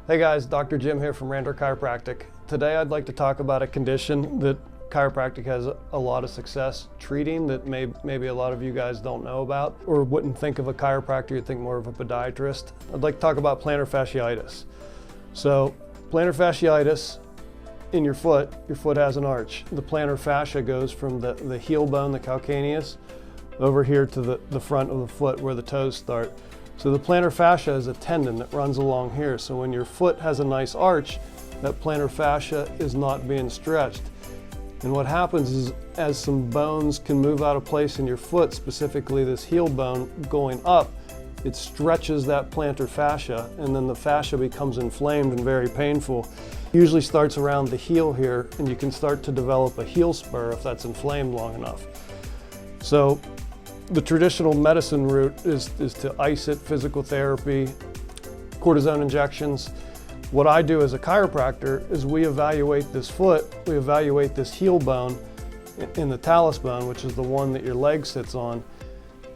Hey guys, Dr. Jim here from Randour Chiropractic. Today I'd like to talk about a condition that chiropractic has a lot of success treating that maybe a lot of you guys don't know about or wouldn't think of a chiropractor, you'd think more of a podiatrist. I'd like to talk about plantar fasciitis. So plantar fasciitis in your foot has an arch. The plantar fascia goes from the heel bone, the calcaneus, over here to the front of the foot where the toes start. So the plantar fascia is a tendon that runs along here. So when your foot has a nice arch, that plantar fascia is not being stretched. And what happens is as some bones can move out of place in your foot, specifically this heel bone going up, it stretches that plantar fascia and then the fascia becomes inflamed and very painful. Usually starts around the heel here and you can start to develop a heel spur if that's inflamed long enough. So the traditional medicine route is to ice it, physical therapy, cortisone injections. What I do as a chiropractor is we evaluate this foot, we evaluate this heel bone in the talus bone, which is the one that your leg sits on.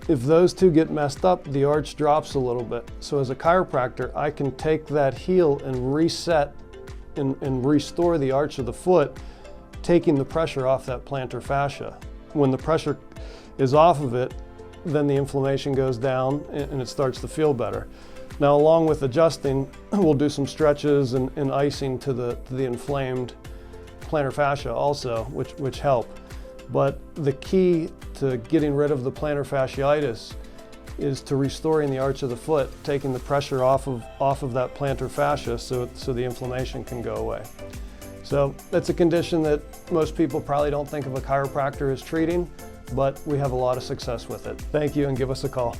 If those two get messed up, the arch drops a little bit. So as a chiropractor, I can take that heel and reset and restore the arch of the foot, taking the pressure off that plantar fascia. When the pressure is off of it, then the inflammation goes down and it starts to feel better. Now, along with adjusting, we'll do some stretches and icing to the inflamed plantar fascia also, which help. But the key to getting rid of the plantar fasciitis is to restoring the arch of the foot, taking the pressure off of that plantar fascia so the inflammation can go away. So that's a condition that most people probably don't think of a chiropractor as treating, but we have a lot of success with it. Thank you and give us a call.